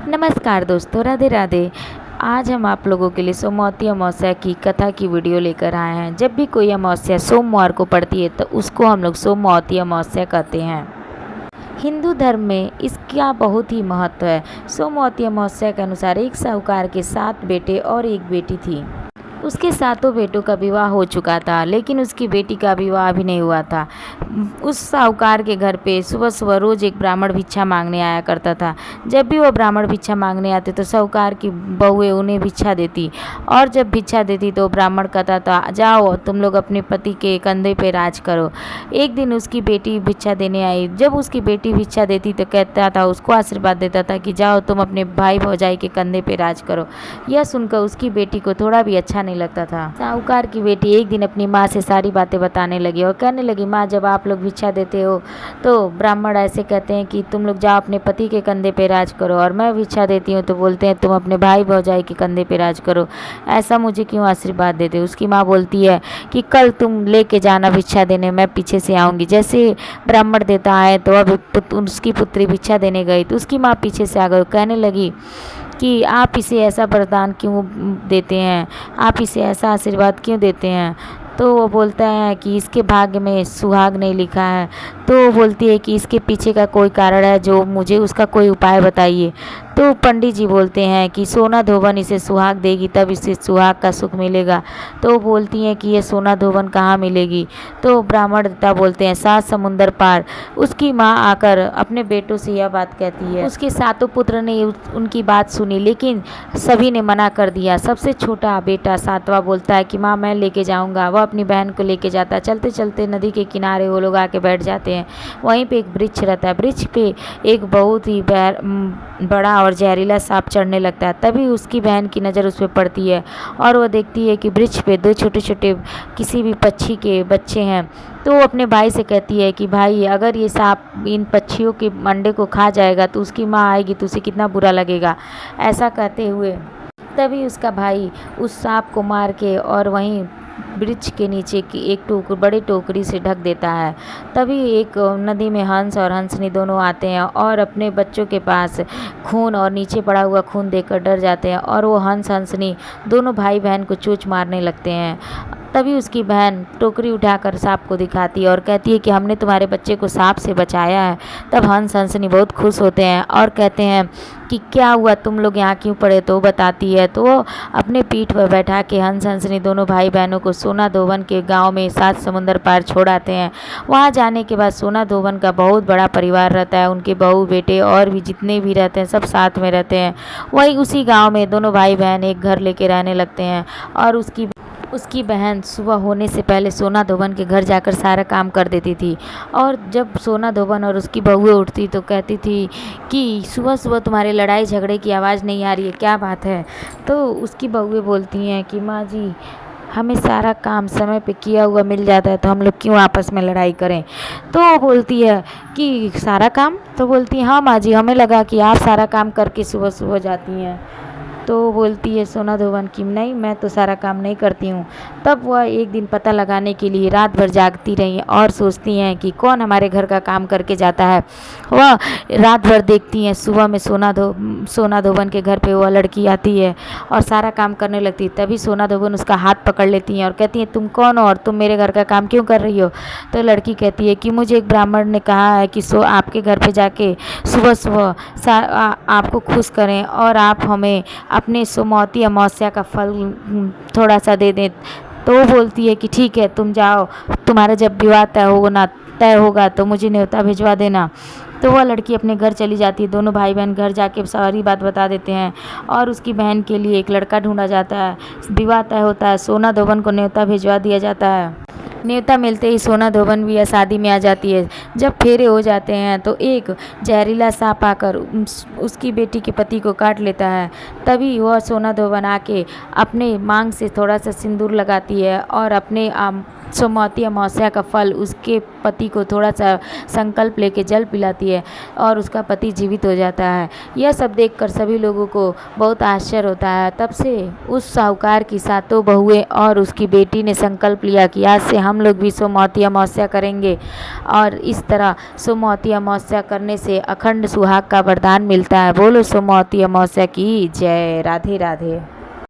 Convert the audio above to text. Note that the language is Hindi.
नमस्कार दोस्तों, राधे राधे। आज हम आप लोगों के लिए सोमवती अमावस्या की कथा की वीडियो लेकर आए हैं। जब भी कोई अमावस्या सोमवार को पड़ती है तो उसको हम लोग सोमवती अमावस्या कहते हैं। हिंदू धर्म में इसका बहुत ही महत्व है। सोमवती अमावस्या के अनुसार एक साहूकार के 7 बेटे और एक बेटी थी। उसके सातों बेटों का विवाह हो चुका था, लेकिन उसकी बेटी का विवाह अभी नहीं हुआ था। उस साहूकार के घर पे सुबह सुबह रोज़ एक ब्राह्मण भिक्षा मांगने आया करता था। जब भी वो ब्राह्मण भिक्षा मांगने आते तो साहूकार की बहुएं उन्हें भिक्षा देती, और जब भिक्षा देती तो ब्राह्मण कहता था, जाओ तुम लोग अपने पति के कंधे पे राज करो। एक दिन उसकी बेटी भिक्षा देने आई। जब उसकी बेटी भिक्षा देती तो कहता था, उसको आशीर्वाद देता था कि जाओ तुम अपने भाई भौजाई के कंधे पे राज करो। यह सुनकर उसकी बेटी को थोड़ा भी अच्छा नहीं लगता था। साहूकार की बेटी एक दिन अपनी माँ से सारी बातें बताने लगी और कहने लगी, माँ जब आप लोग भिक्षा देते हो तो ब्राह्मण ऐसे कहते हैं कि तुम लोग जाओ अपने पति के कंधे पे राज करो, और मैं भिक्षा देती हूँ तो बोलते हैं तुम अपने भाई भौजाई के कंधे पे राज करो। ऐसा मुझे क्यों आशीर्वाद देते हो? उसकी माँ बोलती है कि कल तुम लेके जाना भिक्षा देने, मैं पीछे से आऊँगी। जैसे ब्राह्मण देता है तो अब उसकी पुत्री भिक्षा देने गई तो उसकी माँ पीछे से आ गई, कहने लगी कि आप इसे ऐसा वरदान क्यों देते हैं, आप इसे ऐसा आशीर्वाद क्यों देते हैं? तो वो बोलता है कि इसके भाग्य में सुहाग नहीं लिखा है। तो वो बोलती है कि इसके पीछे का कोई कारण है, जो मुझे उसका कोई उपाय बताइए। तो पंडित जी बोलते हैं कि सोना धोबन इसे सुहाग देगी, तब इसे सुहाग का सुख मिलेगा। तो वो बोलती हैं कि ये सोना धोबन कहाँ मिलेगी? तो ब्राह्मण देवता बोलते हैं 7 समुंदर पार। उसकी माँ आकर अपने बेटों से यह बात कहती है। उसके सातों पुत्र ने उनकी बात सुनी, लेकिन सभी ने मना कर दिया। सबसे छोटा बेटा 7वां बोलता है कि माँ मैं लेके जाऊँगा। वह अपनी बहन को लेके जाता है। चलते चलते नदी के किनारे वो लोग आके बैठ जाते हैं। वहीं पे एक वृक्ष रहता है। वृक्ष पे एक बहुत ही बड़ा और जहरीला सांप चढ़ने लगता है। तभी उसकी बहन की नज़र उस पर पड़ती है और वो देखती है कि वृक्ष पे 2 छोटे छोटे किसी भी पक्षी के बच्चे हैं। तो वो अपने भाई से कहती है कि भाई अगर ये सांप इन पक्षियों के अंडे को खा जाएगा तो उसकी माँ आएगी तो उसे कितना बुरा लगेगा। ऐसा कहते हुए तभी उसका भाई उस सांप को मार के और वहीं वृक्ष के नीचे की एक बड़ी टोकरी से ढक देता है। तभी एक नदी में हंस और हंसनी दोनों आते हैं और अपने बच्चों के पास खून और नीचे पड़ा हुआ खून देखकर डर जाते हैं, और वो हंस हंसनी दोनों भाई बहन को चोंच मारने लगते हैं। तभी उसकी बहन टोकरी उठाकर सांप को दिखाती है और कहती है कि हमने तुम्हारे बच्चे को सांप से बचाया है। तब हंस हंसनी बहुत खुश होते हैं और कहते हैं कि क्या हुआ, तुम लोग यहाँ क्यों पड़े? तो बताती है तो वो अपने पीठ पर बैठा के हंस हंसनी दोनों भाई बहनों को सोना धोबन के गांव में 7 समुंदर पार छोड़ आते हैं। वहाँ जाने के बाद सोना धोबन का बहुत बड़ा परिवार रहता है। उनके बहू बेटे और भी जितने भी रहते हैं सब साथ में रहते हैं। वहीं उसी गाँव में दोनों भाई बहन एक घर लेके रहने लगते हैं, और उसकी बहन सुबह होने से पहले सोना धोबन के घर जाकर सारा काम कर देती थी। और जब सोना धोबन और उसकी बहुएं उठती तो कहती थी कि सुबह सुबह तुम्हारे लड़ाई झगड़े की आवाज़ नहीं आ रही है, क्या बात है? तो उसकी बहुएं बोलती हैं कि माँ जी हमें सारा काम समय पे किया हुआ मिल जाता है तो हम लोग क्यों आपस में लड़ाई करें? तो वो बोलती है कि सारा काम? तो बोलती है हाँ माँ जी, हमें लगा कि आप सारा काम करके सुबह सुबह जाती हैं। तो बोलती है सोना धोबन की नहीं, मैं तो सारा काम नहीं करती हूँ। तब वह एक दिन पता लगाने के लिए रात भर जागती रही और सोचती हैं कि कौन हमारे घर का काम करके जाता है। वह रात भर देखती हैं, सुबह में सोना धोबन के घर पे वह लड़की आती है और सारा काम करने लगती है। तभी सोना धोबन उसका हाथ पकड़ लेती हैं और कहती हैं तुम कौन हो और तुम मेरे घर का काम क्यों कर रही हो? तो लड़की कहती है कि मुझे एक ब्राह्मण ने कहा है कि आपके घर पे जाके सुबह सुबह आपको खुश करें और आप हमें अपने सोमवती अमावस्या का फल थोड़ा सा दे दें। तो वो बोलती है कि ठीक है तुम जाओ, तुम्हारा जब विवाह तय होगा तो मुझे न्योता भिजवा देना। तो वह लड़की अपने घर चली जाती है। दोनों भाई बहन घर जाके सारी बात बता देते हैं और उसकी बहन के लिए एक लड़का ढूंढा जाता है। विवाह तय होता है, सोना धोबन को न्योता भिजवा दिया जाता है। न्योता मिलते ही सोना धोबन भी शादी में आ जाती है। जब फेरे हो जाते हैं तो एक जहरीला सांप आकर उसकी बेटी के पति को काट लेता है। तभी वह सोना धोबन आके अपने मांग से थोड़ा सा सिंदूर लगाती है और अपने सोमवती अमावस्या का फल उसके पति को थोड़ा सा संकल्प लेके जल पिलाती है और उसका पति जीवित हो जाता है। यह सब देखकर सभी लोगों को बहुत आश्चर्य होता है। तब से उस साहूकार की सातों बहुएं और उसकी बेटी ने संकल्प लिया कि आज से हम लोग भी सोमवती अमावस्या करेंगे और इस तरह सोमवती अमावस्या करने से अखंड सुहाग का वरदान मिलता है। बोलो सोमवती अमावस्या की जय। राधे राधे।